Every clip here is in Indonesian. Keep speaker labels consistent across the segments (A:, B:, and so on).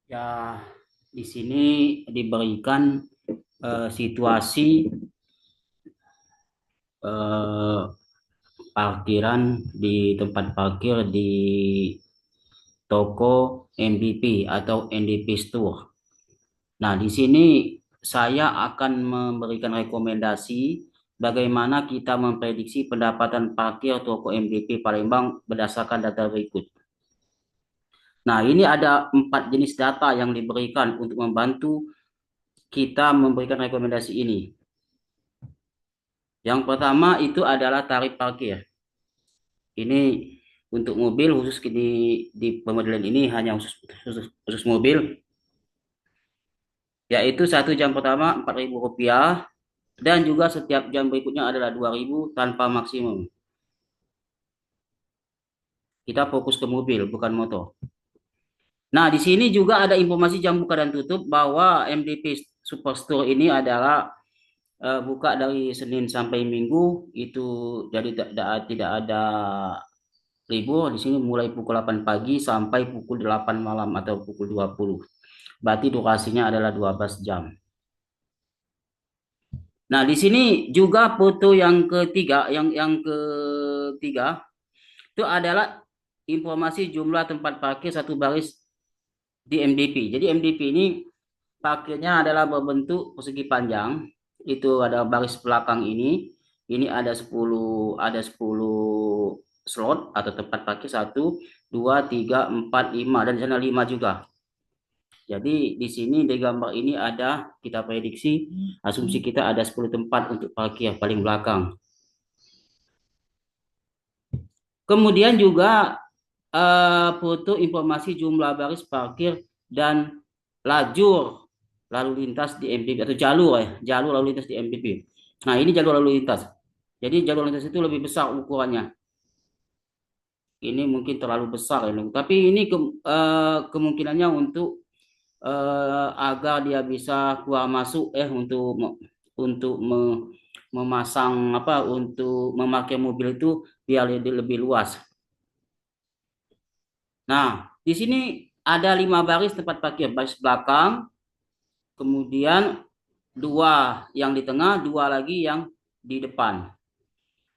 A: Ya, di sini diberikan situasi eh, parkiran di tempat parkir di toko MBP atau NDP Store. Nah, di sini saya akan memberikan rekomendasi bagaimana kita memprediksi pendapatan parkir toko MBP Palembang berdasarkan data berikut. Nah, ini ada 4 jenis data yang diberikan untuk membantu kita memberikan rekomendasi ini. Yang pertama itu adalah tarif parkir. Ini untuk mobil khusus di pemodelan ini hanya khusus mobil, yaitu 1 jam pertama Rp4.000 dan juga setiap jam berikutnya adalah 2.000 tanpa maksimum. Kita fokus ke mobil bukan motor. Nah, di sini juga ada informasi jam buka dan tutup bahwa MDP Superstore ini adalah buka dari Senin sampai Minggu itu, jadi tidak ada libur di sini mulai pukul 8 pagi sampai pukul 8 malam atau pukul 20. Berarti durasinya adalah 12 jam. Nah, di sini juga foto yang ketiga itu adalah informasi jumlah tempat parkir satu baris di MDP. Jadi MDP ini parkirnya adalah berbentuk persegi panjang. Itu ada baris belakang ini ada 10 slot atau tempat parkir 1, 2, 3, 4, 5 dan di sana 5 juga. Jadi di sini di gambar ini ada kita prediksi asumsi kita ada 10 tempat untuk parkir paling belakang. Kemudian juga foto informasi jumlah baris parkir dan lajur lalu lintas di MPP atau jalur lalu lintas di MPP. Nah, ini jalur lalu lintas. Jadi jalur lalu lintas itu lebih besar ukurannya. Ini mungkin terlalu besar ini, tapi ini kemungkinannya untuk agar dia bisa keluar masuk untuk memasang apa untuk memakai mobil itu biar lebih luas. Nah, di sini ada 5 baris tempat parkir, baris belakang, kemudian 2 yang di tengah, 2 lagi yang di depan.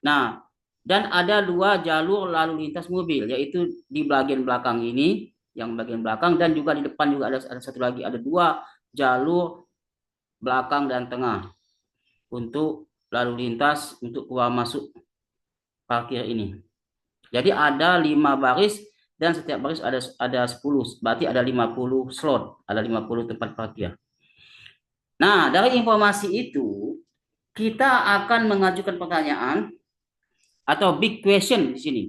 A: Nah, dan ada 2 jalur lalu lintas mobil, yaitu di bagian belakang ini, yang bagian belakang, dan juga di depan juga ada satu lagi, ada 2 jalur belakang dan tengah untuk lalu lintas untuk keluar masuk parkir ini. Jadi ada 5 baris dan setiap baris ada 10, berarti ada 50 slot, ada 50 tempat parkir. Nah, dari informasi itu kita akan mengajukan pertanyaan atau big question di sini.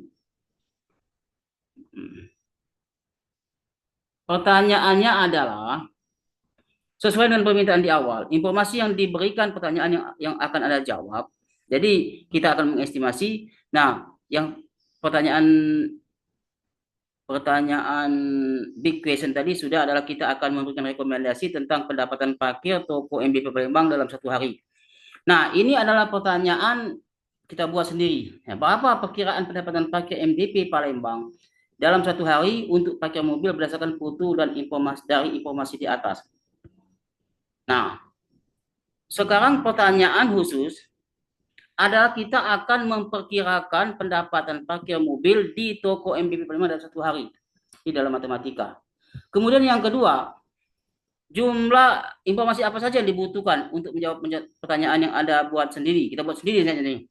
A: Pertanyaannya adalah sesuai dengan permintaan di awal, informasi yang diberikan pertanyaan yang akan Anda jawab. Jadi kita akan mengestimasi. Nah, yang pertanyaan pertanyaan big question tadi sudah adalah kita akan memberikan rekomendasi tentang pendapatan parkir toko MBP Palembang dalam 1 hari. Nah, ini adalah pertanyaan kita buat sendiri. Ya, berapa perkiraan pendapatan parkir MDP Palembang dalam 1 hari untuk parkir mobil berdasarkan foto dan informasi di atas. Nah, sekarang pertanyaan khusus adalah kita akan memperkirakan pendapatan parkir mobil di toko MBP Palembang dalam 1 hari di dalam matematika. Kemudian yang kedua, jumlah informasi apa saja yang dibutuhkan untuk menjawab pertanyaan yang Anda buat sendiri. Kita buat sendiri saja nih.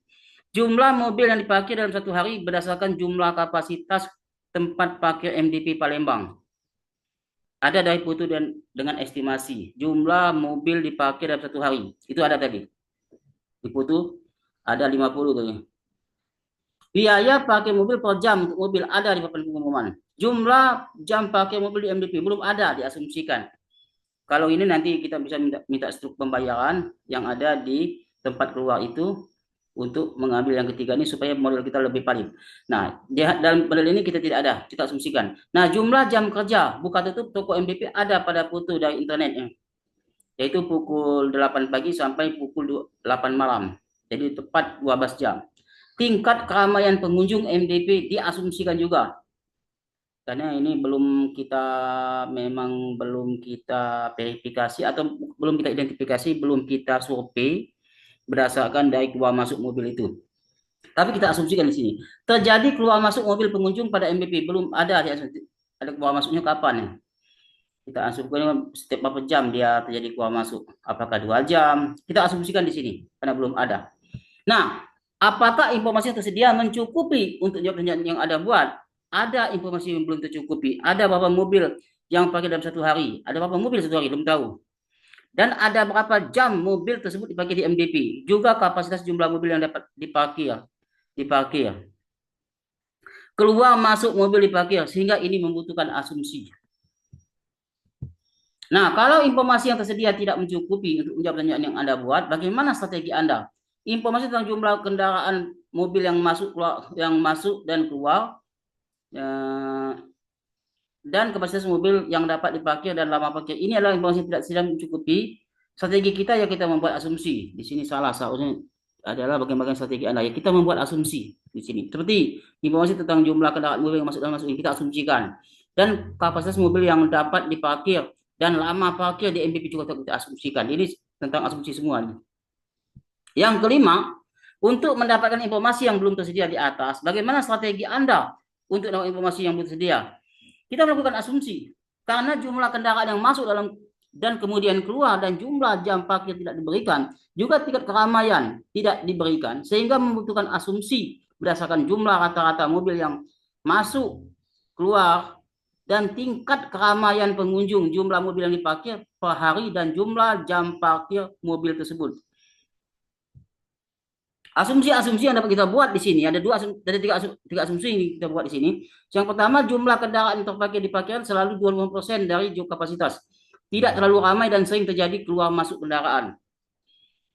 A: Jumlah mobil yang diparkir dalam 1 hari berdasarkan jumlah kapasitas tempat parkir MDP Palembang. Ada dari foto dan dengan estimasi. Jumlah mobil diparkir dalam 1 hari. Itu ada tadi. Di foto ada 50 tadi. Biaya parkir mobil per jam untuk mobil ada di papan pengumuman. Jumlah jam parkir mobil di MDP belum ada, diasumsikan. Kalau ini nanti kita bisa minta struktur pembayaran yang ada di tempat keluar itu untuk mengambil yang ketiga ini supaya model kita lebih valid. Nah, dalam model ini kita tidak ada, kita asumsikan. Nah, jumlah jam kerja buka tutup toko MDP ada pada foto dari internet, yaitu pukul 8 pagi sampai pukul 8 malam. Jadi tepat 12 jam. Tingkat keramaian pengunjung MDP diasumsikan juga. Karena ini memang belum kita verifikasi atau belum kita identifikasi, belum kita survei berdasarkan dari keluar masuk mobil itu. Tapi kita asumsikan di sini terjadi keluar masuk mobil pengunjung pada MBP, belum ada ada keluar masuknya kapan ya? Kita asumsikan setiap berapa jam dia terjadi keluar masuk. Apakah 2 jam? Kita asumsikan di sini karena belum ada. Nah, apakah informasi yang tersedia mencukupi untuk jawab pertanyaan yang ada buat? Ada informasi yang belum tercukupi. Ada berapa mobil yang pakai dalam satu hari? Ada berapa mobil satu hari? Belum tahu. Dan ada berapa jam mobil tersebut dipakai di MDP? Juga kapasitas jumlah mobil yang dapat diparkir. Diparkir. Keluar masuk mobil diparkir. Sehingga ini membutuhkan asumsi. Nah, kalau informasi yang tersedia tidak mencukupi untuk menjawab pertanyaan yang Anda buat, bagaimana strategi Anda? Informasi tentang jumlah kendaraan mobil yang masuk dan keluar, dan kapasitas mobil yang dapat diparkir dan lama parkir. Ini adalah informasi yang tidak sedang mencukupi. Strategi kita ya kita membuat asumsi. Di sini salah, seharusnya adalah bagaimana strategi Anda. Ya kita membuat asumsi di sini. Seperti informasi tentang jumlah kendaraan mobil yang masuk dan masuk ini kita asumsikan. Dan kapasitas mobil yang dapat diparkir dan lama parkir di MPP juga kita asumsikan. Ini tentang asumsi semua. Yang kelima, untuk mendapatkan informasi yang belum tersedia di atas, bagaimana strategi Anda untuk mendapatkan informasi yang belum tersedia? Kita melakukan asumsi karena jumlah kendaraan yang masuk dalam dan kemudian keluar dan jumlah jam parkir tidak diberikan, juga tingkat keramaian tidak diberikan, sehingga membutuhkan asumsi berdasarkan jumlah rata-rata mobil yang masuk, keluar, dan tingkat keramaian pengunjung, jumlah mobil yang diparkir per hari, dan jumlah jam parkir mobil tersebut. Asumsi-asumsi yang dapat kita buat di sini ada tiga asumsi yang kita buat di sini. Yang pertama, jumlah kendaraan yang terparkir di parkiran selalu 25% dari kapasitas. Tidak terlalu ramai dan sering terjadi keluar masuk kendaraan.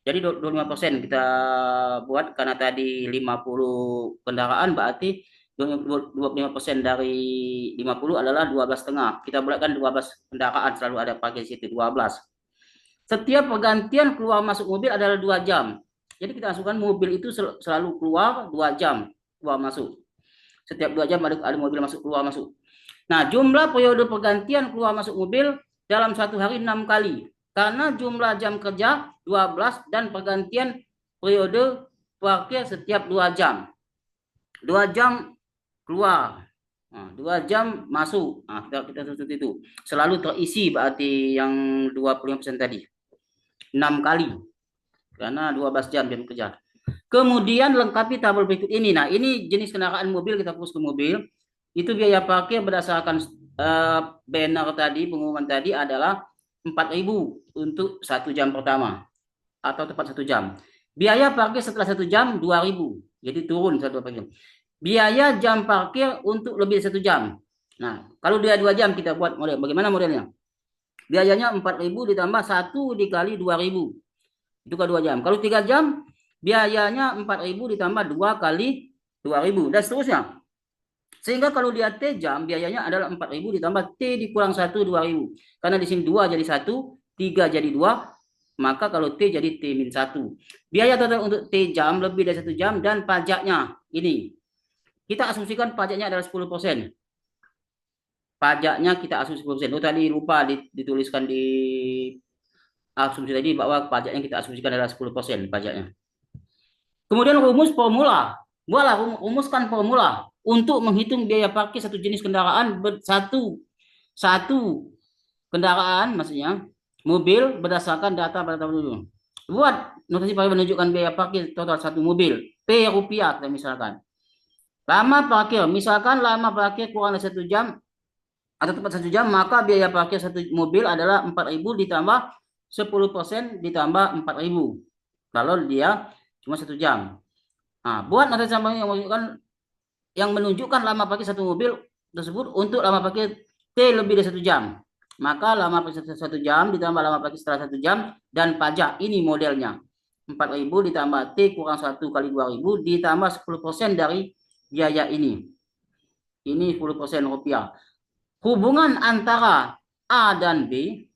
A: Jadi 25% kita buat karena tadi 50 kendaraan berarti 25% dari 50 adalah 12,5. Kita bulatkan 12 kendaraan selalu ada parkir di situ 12. Setiap pergantian keluar masuk mobil adalah 2 jam. Jadi kita asumsikan mobil itu selalu keluar 2 jam keluar masuk. Setiap 2 jam ada mobil masuk keluar masuk. Nah, jumlah periode pergantian keluar masuk mobil dalam satu hari 6 kali. Karena jumlah jam kerja 12 dan pergantian periode parkir setiap 2 jam. 2 jam keluar. Nah, 2 jam masuk. Nah, kita seperti itu. Selalu terisi berarti yang 25% tadi. 6 kali. Karena 12 jam kerja. Kemudian lengkapi tabel berikut ini. Nah, ini jenis kendaraan mobil, kita fokus ke mobil. Itu biaya parkir berdasarkan banner tadi, pengumuman tadi adalah 4.000 untuk 1 jam pertama atau tepat 1 jam. Biaya parkir setelah 1 jam 2.000, jadi turun 1 jam. Biaya jam parkir untuk lebih dari 1 jam. Nah, kalau dia 2 jam kita buat model. Bagaimana modelnya? Biayanya 4.000 ditambah 1 dikali 2.000. Itu kan 2 jam. Kalau 3 jam biayanya 4.000 ditambah 2 kali 2.000 dan seterusnya. Sehingga kalau dia T jam, biayanya adalah 4.000 ditambah T dikurang 1, 2.000. Karena di sini 2 jadi 1, 3 jadi 2, maka kalau T jadi T-1. Biaya total untuk T jam lebih dari 1 jam dan pajaknya ini. Kita asumsikan pajaknya adalah 10%. Pajaknya kita asumsi 10%. Oh tadi lupa dituliskan di asumsi tadi bahwa pajaknya kita asumsikan adalah 10% pajaknya. Kemudian rumus formula. Buatlah rumuskan formula untuk menghitung biaya parkir satu jenis kendaraan satu kendaraan maksudnya mobil berdasarkan data pada tahun dulu. Buat notasi menunjukkan biaya parkir total satu mobil P rupiah kita misalkan. Lama parkir, misalkan lama parkir kurang dari 1 jam atau tepat 1 jam, maka biaya parkir satu mobil adalah 4.000 ditambah 10% ditambah 4.000. Kalau dia cuma 1 jam. Nah, buat notasi yang menunjukkan lama parkir satu mobil tersebut untuk lama parkir T lebih dari 1 jam. Maka lama parkir 1 jam ditambah lama parkir setelah 1 jam dan pajak. Ini modelnya. 4.000 ditambah T kurang 1 kali 2.000 ditambah 10% dari biaya ini. Ini 10% rupiah. Hubungan antara A dan B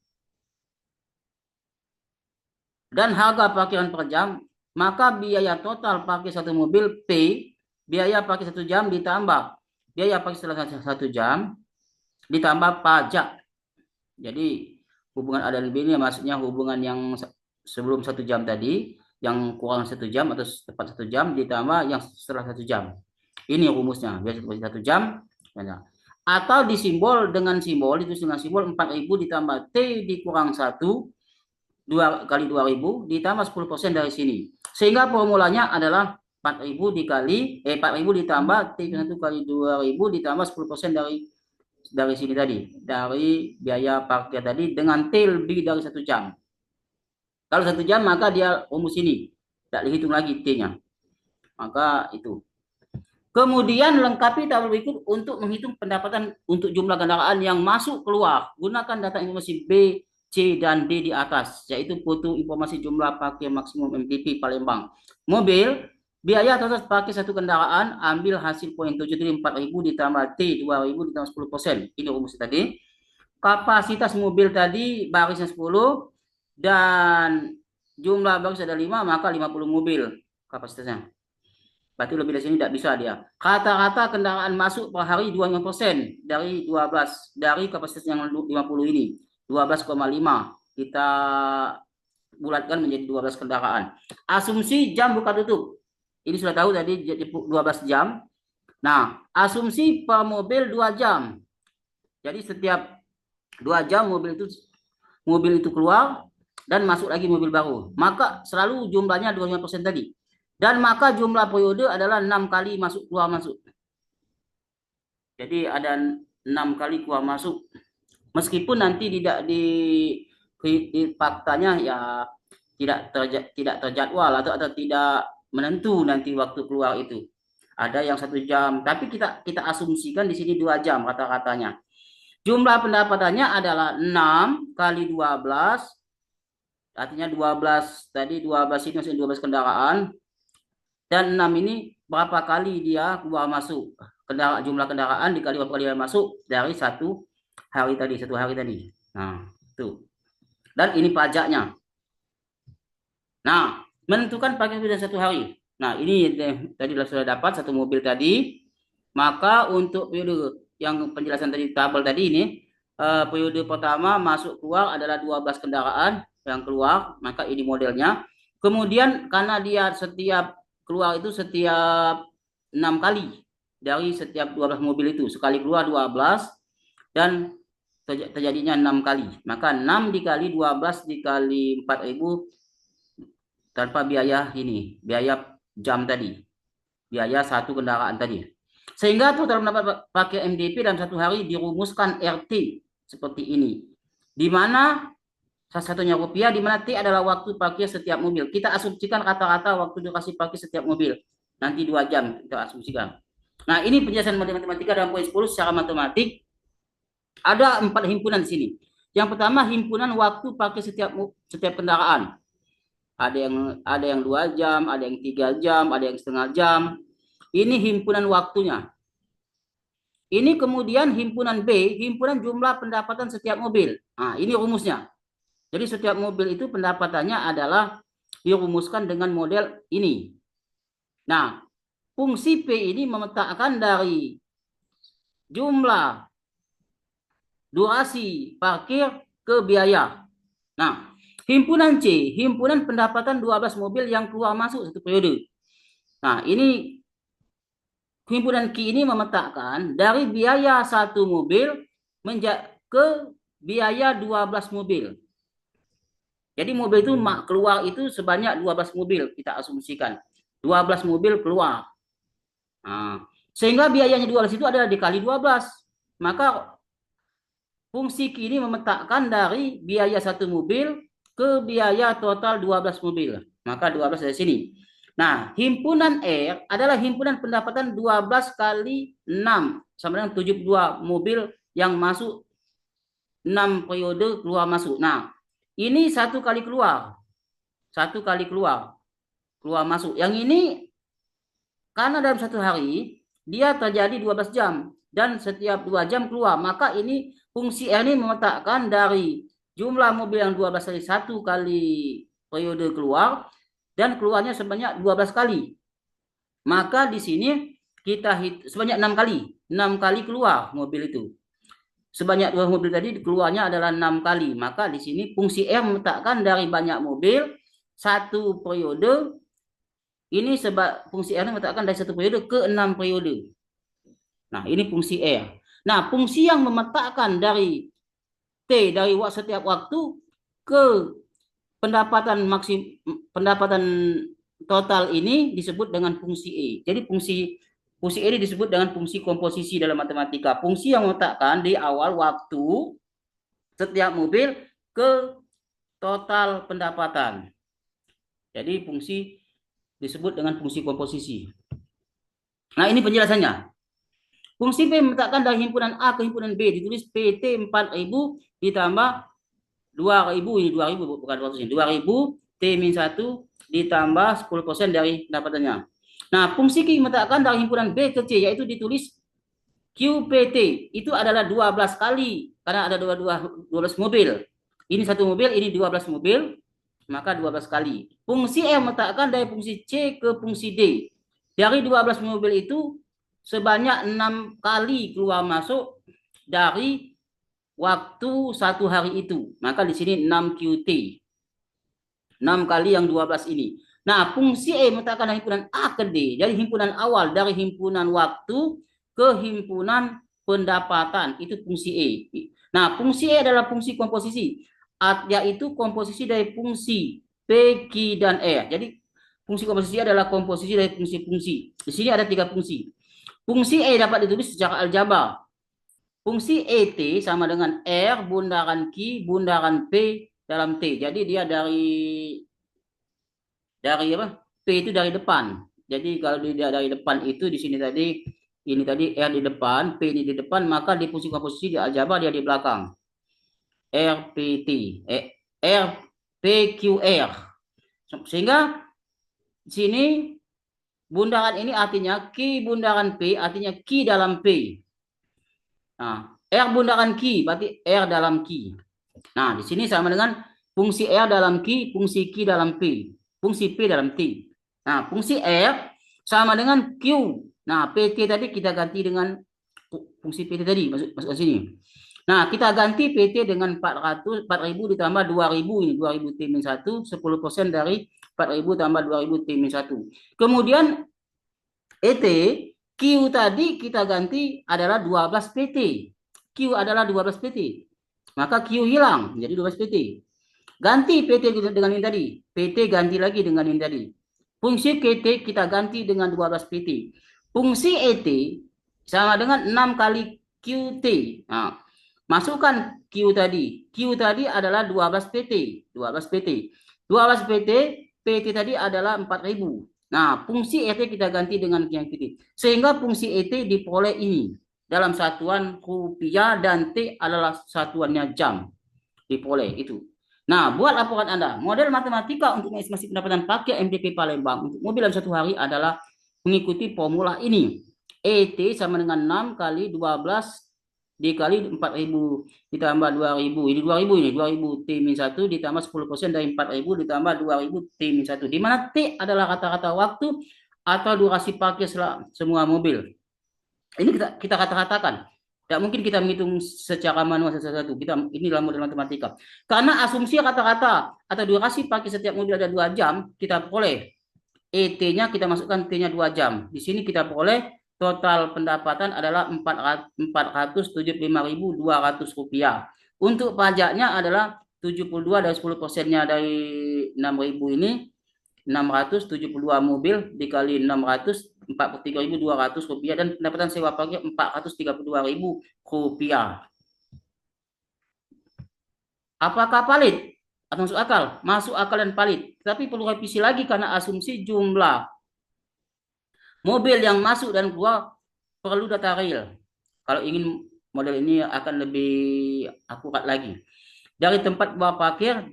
A: dan harga parkiran per jam, maka biaya total parkir satu mobil P, biaya parkir 1 jam ditambah biaya parkir setelah 1 jam ditambah pajak. Jadi hubungan A dan B ini maksudnya hubungan yang sebelum 1 jam tadi, yang kurang 1 jam atau tepat 1 jam ditambah yang setelah 1 jam. Ini rumusnya, biasa seperti 1 jam. Atau disimbol dengan simbol, itu dengan simbol 4.000 ditambah T dikurang 1, 2 kali 2.000 ditambah 10% dari sini. Sehingga formulanya adalah 4.000 dikali 4.000 ditambah T1 kali 2.000 ditambah 10% dari sini tadi, dari biaya parkir tadi dengan T lebih dari 1 jam. Kalau 1 jam maka dia rumus ini, tidak dihitung lagi T-nya. Maka itu. Kemudian lengkapi tabel berikut untuk menghitung pendapatan untuk jumlah kendaraan yang masuk keluar. Gunakan data informasi B, C, dan D di atas, yaitu foto informasi jumlah parkir maksimum MTP Palembang. Mobil, biaya atas parkir satu kendaraan, ambil hasil poin 7 dari 4.000 ditambah T 2.000 ditambah 10%. Ini rumus tadi. Kapasitas mobil tadi barisnya 10 dan jumlah baris ada 5, maka 50 mobil kapasitasnya. Berarti lebih dari sini tidak bisa dia. Rata-rata kendaraan masuk per hari 25% dari 12 dari kapasitas yang 50 ini. 12,5 kita bulatkan menjadi 12 kendaraan. Asumsi jam buka tutup. Ini sudah tahu tadi 12 jam. Nah, asumsi per mobil 2 jam. Jadi setiap 2 jam mobil itu keluar dan masuk lagi mobil baru. Maka selalu jumlahnya 25% tadi. Dan maka jumlah periode adalah 6 kali masuk keluar masuk. Jadi ada 6 kali keluar masuk. Meskipun nanti tidak di faktanya ya tidak terjadwal atau tidak menentu nanti waktu keluar itu. Ada yang 1 jam, tapi kita asumsikan di sini 2 jam rata-ratanya. Jumlah pendapatannya adalah 6 kali 12, artinya 12 tadi 12 ini masih 12 kendaraan. Dan 6 ini berapa kali dia keluar masuk. Jumlah kendaraan dikali berapa kali dia masuk dari 1 hari tadi. Nah, itu. Dan ini pajaknya. Nah, menentukan parkir dalam 1 hari. Nah, ini tadi sudah dapat 1 mobil tadi. Maka untuk periode yang penjelasan tadi tabel tadi ini, periode pertama masuk keluar adalah 12 kendaraan yang keluar, maka ini modelnya. Kemudian karena dia setiap keluar itu setiap 6 kali dari setiap 12 mobil itu, sekali keluar 12 dan terjadinya 6 kali, maka 6 dikali 12 dikali 4.000 tanpa biaya ini, biaya jam tadi, biaya 1 kendaraan tadi. Sehingga total pendapat pakai MDP dalam 1 hari dirumuskan RT seperti ini, di mana satu-satunya rupiah, di mana T adalah waktu parkir setiap mobil. Kita asumsikan rata-rata waktu durasi parkir setiap mobil. Nanti 2 jam kita asumsikan. Nah, ini penjelasan matematika dalam poin 10 secara matematik. Ada 4 himpunan di sini. Yang pertama, himpunan waktu parkir setiap kendaraan. Ada yang 2 jam, ada yang 3 jam, ada yang setengah jam. Ini himpunan waktunya. Ini kemudian himpunan B, himpunan jumlah pendapatan setiap mobil. Nah, ini rumusnya. Jadi setiap mobil itu pendapatannya adalah dirumuskan dengan model ini. Nah, fungsi P ini memetakan dari jumlah durasi parkir ke biaya. Nah, himpunan C, himpunan pendapatan 12 mobil yang keluar masuk 1 periode. Nah, ini himpunan Q ini memetakan dari biaya 1 mobil ke biaya 12 mobil. Jadi mobil itu keluar itu sebanyak 12 mobil, kita asumsikan. 12 mobil keluar. Nah, sehingga biayanya 12 itu adalah dikali 12. Maka fungsi Q ini memetakan dari biaya 1 mobil ke biaya total 12 mobil. Maka 12 dari sini. Nah, himpunan R adalah himpunan pendapatan 12 kali 6. Sama dengan 72 mobil yang masuk 6 periode keluar masuk. Nah, ini 1 kali keluar. 1 kali keluar masuk. Yang ini karena dalam 1 hari dia terjadi 12 jam dan setiap 2 jam keluar, maka ini fungsi R ini memetakan dari jumlah mobil yang 12 kali 1 kali periode keluar dan keluarnya sebanyak 12 kali. Maka di sini kita sebanyak 6 kali. 6 kali keluar mobil itu. sebanyak 2 mobil tadi keluarnya adalah 6 kali. Maka di sini fungsi R memetakan dari banyak mobil satu periode. Ini sebab fungsi R memetakan dari satu periode ke 6 periode. Nah, ini fungsi R. Nah, fungsi yang memetakan dari T dari setiap waktu ke pendapatan total ini disebut dengan fungsi E. Jadi fungsi E ini disebut dengan fungsi komposisi dalam matematika. Fungsi yang meletakkan di awal waktu setiap mobil ke total pendapatan. Jadi fungsi disebut dengan fungsi komposisi. Nah, ini penjelasannya. Fungsi P meletakkan dari himpunan A ke himpunan B ditulis PT 4000 ditambah 2000, ini 2000 bukan 200 ini, 2000 T-1 ditambah 10% dari pendapatannya. Nah, fungsi Q meletakkan dari himpunan B ke C yaitu ditulis QPT itu adalah 12 kali karena ada 12 mobil. Ini satu mobil, ini 12 mobil, maka 12 kali. Fungsi M meletakkan dari fungsi C ke fungsi D. Dari 12 mobil itu sebanyak 6 kali keluar masuk dari waktu satu hari itu. Maka di sini 6 QT. 6 kali yang 12 ini. Nah, fungsi E meletakkan dari himpunan A ke D. Jadi himpunan awal dari himpunan waktu ke himpunan pendapatan. Itu fungsi E. Nah, fungsi E adalah fungsi komposisi. Yaitu komposisi dari fungsi P, Q, dan R. Jadi fungsi komposisi adalah komposisi dari fungsi-fungsi. Di sini ada 3 fungsi. Fungsi E dapat ditulis secara aljabar. Fungsi ET sama dengan R bundaran Q bundaran P dalam T. Jadi dia dari apa? P itu dari depan. Jadi kalau dia dari depan itu di sini tadi ini tadi R di depan, P ini di depan, maka di fungsi komposisi di aljabar dia di belakang. RPT, RPQR. Sehingga di sini bundaran ini artinya Q bundaran P artinya Q dalam P. Nah, R bundaran Q berarti R dalam Q. Nah, di sini sama dengan fungsi R dalam Q, fungsi Q dalam P, fungsi P dalam T. Nah, fungsi R sama dengan Q. Nah, PT tadi kita ganti dengan fungsi PT tadi, masuk ke sini. Nah, kita ganti PT dengan 4000 ditambah 2000 ini 2000 T-1, 10% dari 4000 tambah 2000 T-1. Kemudian ET Q tadi kita ganti adalah 12 PT. Q adalah 12 PT. Maka Q hilang menjadi 12 PT. Ganti PT dengan ini tadi. PT ganti lagi dengan ini tadi. Fungsi PT kita ganti dengan 12 PT. Fungsi ET sama dengan 6 kali QT. Nah, masukkan Q tadi. Q tadi adalah 12 PT. 12 PT. 12 PT, PT tadi adalah 4000. Nah, fungsi ET kita ganti dengan yang PT. Sehingga fungsi ET diperoleh ini. Dalam satuan rupiah dan T adalah satuannya jam. Diperoleh itu. Nah, buat laporan Anda. Model matematika untuk mengestimasi pendapatan parkir MDP Palembang untuk mobil dalam satu hari adalah mengikuti formula ini. ET sama dengan 6 kali 12 dikali 4000 ditambah 2000. Ini 2000 ini. 2000 T-1 ditambah 10% dari 4000 ditambah 2000 T-1. Di mana T adalah kata-kata waktu atau durasi parkir semua mobil. Ini kita kata-katakan. Tidak mungkin kita menghitung secara manual satu-satu. Ini dalam model matematika. Karena asumsi kata-kata atau durasi parkir setiap mobil ada 2 jam, kita peroleh ET-nya kita masukkan T-nya 2 jam. Di sini kita peroleh total pendapatan adalah 475.200 rupiah. Untuk pajaknya adalah 72 dari 10%-nya dari 6.000 ini 672 mobil dikali 600 43.200 rupiah dan pendapatan sewa parkir 432.000 rupiah. Apakah valid atau masuk akal? Masuk akal dan valid. Tapi perlu revisi lagi karena asumsi jumlah mobil yang masuk dan keluar perlu data real. Kalau ingin model ini akan lebih akurat lagi. Dari tempat bawa parkir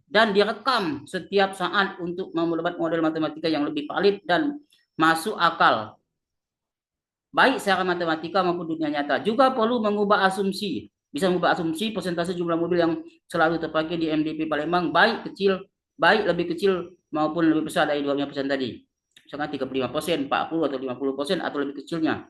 A: dan direkam setiap saat untuk membuat model matematika yang lebih valid dan masuk akal. Baik secara matematika maupun dunia nyata. Juga perlu mengubah asumsi. Bisa mengubah asumsi persentase jumlah mobil yang selalu terparkir di MDP Palembang baik lebih kecil maupun lebih besar dari 2% tadi. Misalkan 35%, 40 atau 50% atau lebih kecilnya.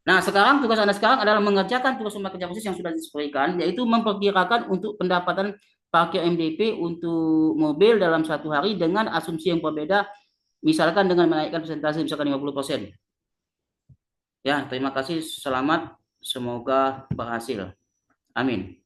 A: Nah, sekarang tugas Anda sekarang adalah mengerjakan tugas rumah kerja khusus yang sudah disebutkan, yaitu memperkirakan untuk pendapatan parkir MDP untuk mobil dalam satu hari dengan asumsi yang berbeda, misalkan dengan menaikkan persentase misalkan 50%. Ya, terima kasih. Selamat. Semoga berhasil. Amin.